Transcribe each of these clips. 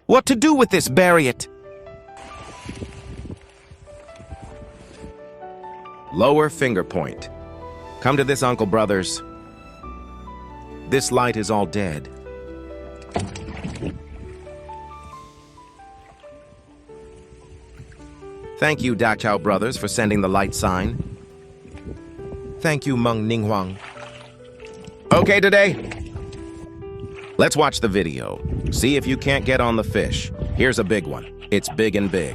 What to do with this? Bury it. Lower finger point. Come to this, Uncle Brothers. This light is all dead. Thank you, Dachao Brothers, for sending the light sign. Thank you, Meng Ninghuang. Okay, today, let's watch the video. See if you can't get on the fish. Here's a big one. It's big and big.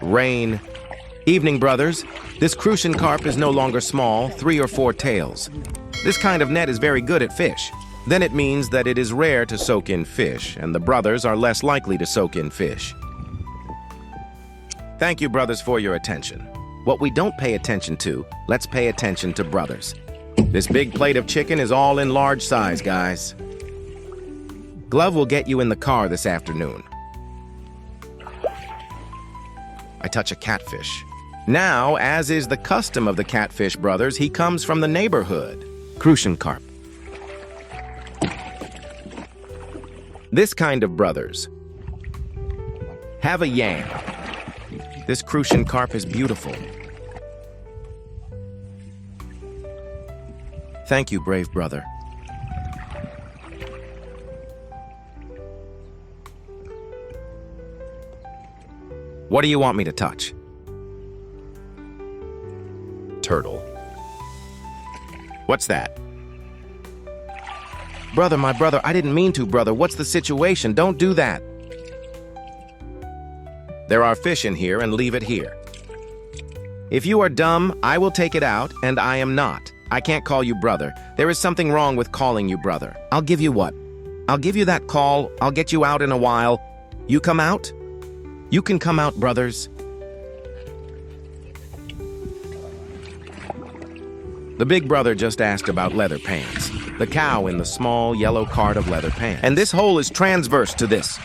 Rain. Evening, brothers. This crucian carp is no longer small, 3 or 4 tails. This kind of net is very good at fish. Then it means that it is rare to soak in fish, and the brothers are less likely to soak in fish. Thank you, brothers, for your attention. What we don't pay attention to, let's pay attention to brothers. This big plate of chicken is all in large size, guys. Glove will get you in the car this afternoon. I touch a catfish. Now, as is the custom of the Catfish Brothers, he comes from the neighborhood. Crucian carp. This kind of brothers. Have a yam. This crucian carp is beautiful. Thank you, brave brother. What do you want me to touch? Turtle. What's that? Brother, my brother, I didn't mean to, brother. What's the situation? Don't do that. There are fish in here, and leave it here. If you are dumb, I will take it out, and I am not. I can't call you brother. There is something wrong with calling you brother. I'll give you what? I'll give you that call. I'll get you out in a while. You come out? You can come out, brothers. The big brother just asked about leather pants. The cow in the small yellow cart of leather pants. And this hole is transverse to this.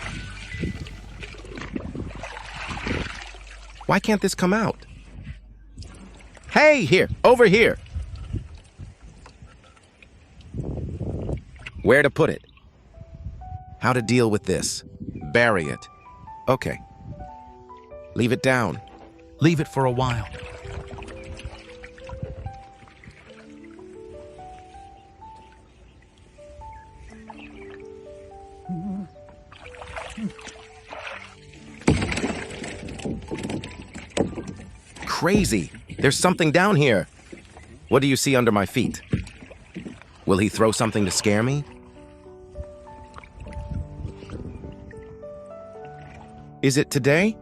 Why can't this come out? Hey, here, over here. Where to put it? How to deal with this? Bury it. Okay. Leave it down. Leave it for a while. Crazy. There's something down here. What do you see under my feet? Will he throw something to scare me? Is it today?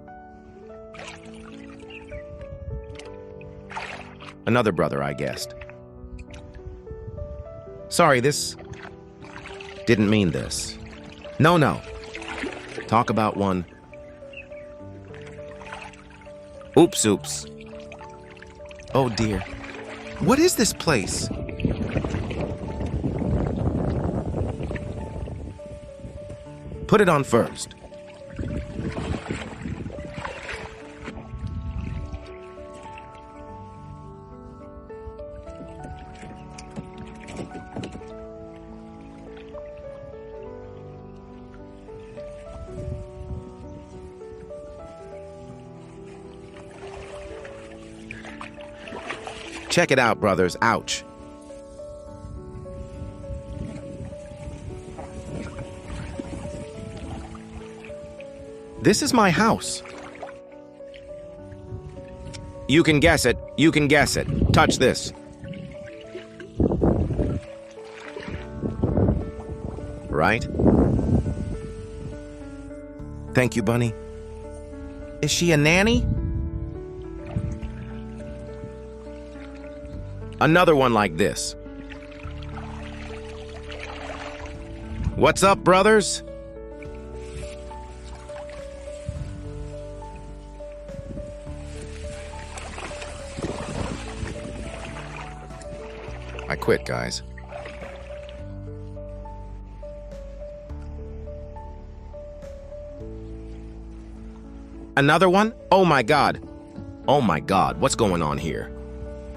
Another brother, I guessed. Sorry, this didn't mean this. No. Talk about one. Oops. Oh dear. What is this place? Put it on first. Check it out, brothers. Ouch. This is my house. You can guess it. You can guess it. Touch this. Right? Thank you, Bunny. Is she a nanny? Another one like this. What's up, brothers? I quit, guys. Another one? Oh my God. Oh my God, what's going on here?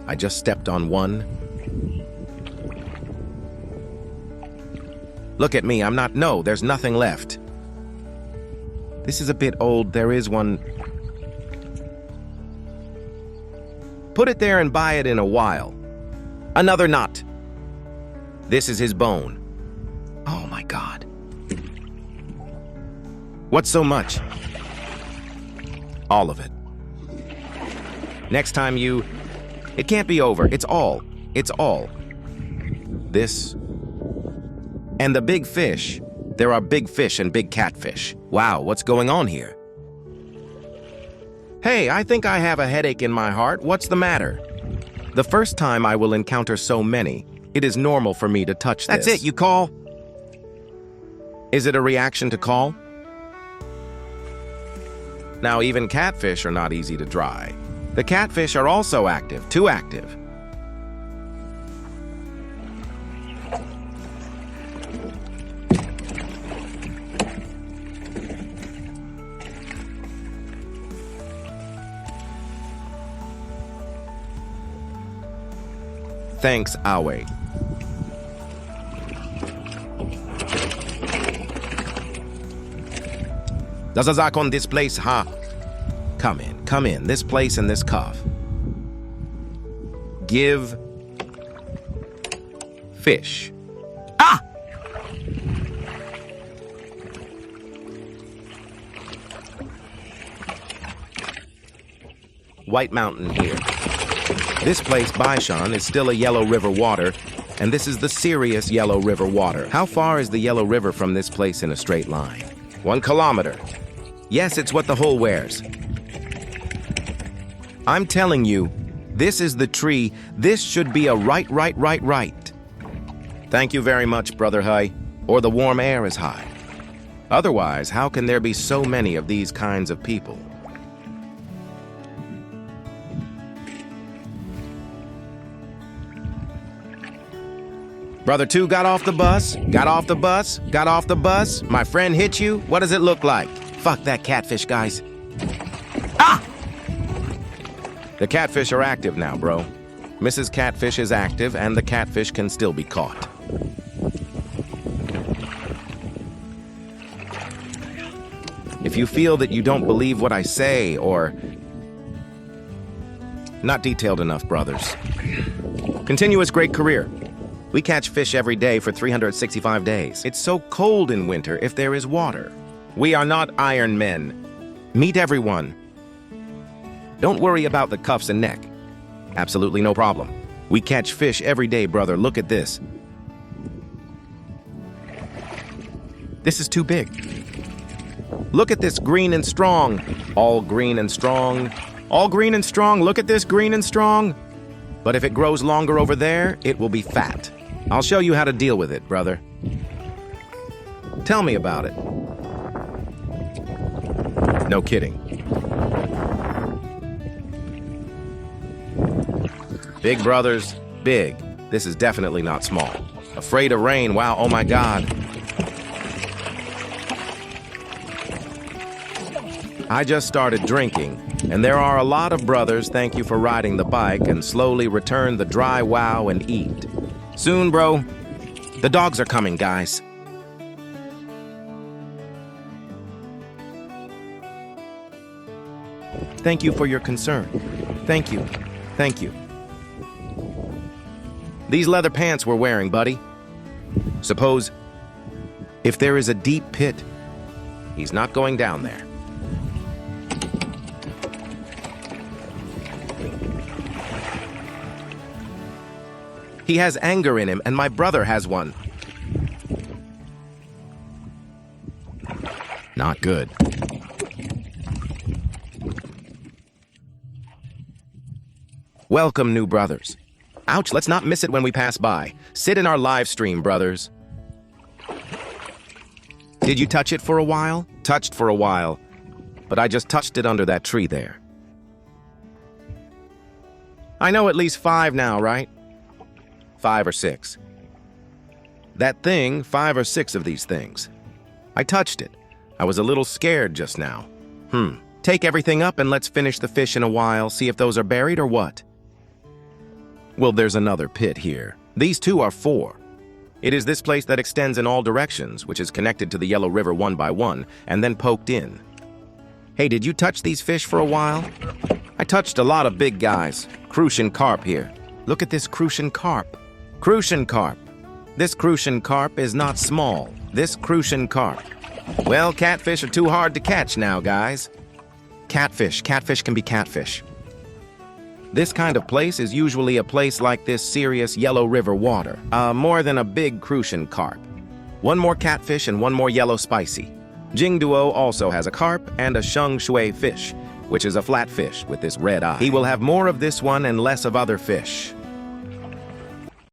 I just stepped on one. Look at me, I'm not. No, there's nothing left. This is a bit old. There is one. Put it there and buy it in a while. Another knot. This is his bone. Oh my God. What's so much? All of it. Next time you... It can't be over. It's all. It's all. This. And the big fish. There are big fish and big catfish. Wow, what's going on here? Hey, I think I have a headache in my heart. What's the matter? The first time I will encounter so many, it is normal for me to touch this. That's it, you call? Is it a reaction to call? Now, even catfish are not easy to dry. The catfish are also active, too active. Thanks, Awe. Zazazak on this place, huh? Come in, this place and this cuff. Give fish. Ah! White Mountain here. This place, Baishan, is still a Yellow River water, and this is the serious Yellow River water. How far is the Yellow River from this place in a straight line? 1 kilometer. Yes, it's what the hole wears. I'm telling you, this is the tree. This should be a right. Thank you very much, Brother Hai, or the warm air is high. Otherwise, how can there be so many of these kinds of people? Brother 2 got off the bus, my friend hit you, what does it look like? Fuck that catfish, guys. Ah! The catfish are active now, bro. Mrs. Catfish is active, and the catfish can still be caught. If you feel that you don't believe what I say, or... Not detailed enough, brothers. Continuous great career. We catch fish every day for 365 days. It's so cold in winter if there is water. We are not Iron Men. Meet everyone. Don't worry about the cuffs and neck. Absolutely no problem. We catch fish every day, brother. Look at this. This is too big. Look at this, green and strong. All green and strong. All green and strong. Look at this, green and strong. But if it grows longer over there, it will be fat. I'll show you how to deal with it, brother. Tell me about it. No kidding. Big brothers, big. This is definitely not small. Afraid of rain, wow, oh my God. I just started drinking, and there are a lot of brothers, thank you for riding the bike, and slowly return the dry wow and eat. Soon, bro. The dogs are coming, guys. Thank you for your concern. Thank you. Thank you. These leather pants we're wearing, buddy. Suppose if there is a deep pit, he's not going down there. He has anger in him, and my brother has one. Not good. Welcome, new brothers. Ouch, let's not miss it when we pass by. Sit in our live stream, brothers. Did you touch it for a while? Touched for a while. But I just touched it under that tree there. I know at least 5 now, right? 5 or 6. That thing, 5 or 6 of these things. I touched it. I was a little scared just now. Take everything up and let's finish the fish in a while, see if those are buried or what. Well, there's another pit here. These 2 are 4. It is this place that extends in all directions, which is connected to the Yellow River one by one, and then poked in. Hey, did you touch these fish for a while? I touched a lot of big guys. Crucian carp here. Look at this Crucian carp. Crucian carp. This Crucian carp is not small. This Crucian carp. Well, catfish are too hard to catch now, guys. Catfish. Catfish can be catfish. This kind of place is usually a place like this serious Yellow River water. More than a big Crucian carp. One more catfish and one more yellow spicy. Jingduo also has a carp and a sheng shui fish, which is a flat fish with this red eye. He will have more of this one and less of other fish.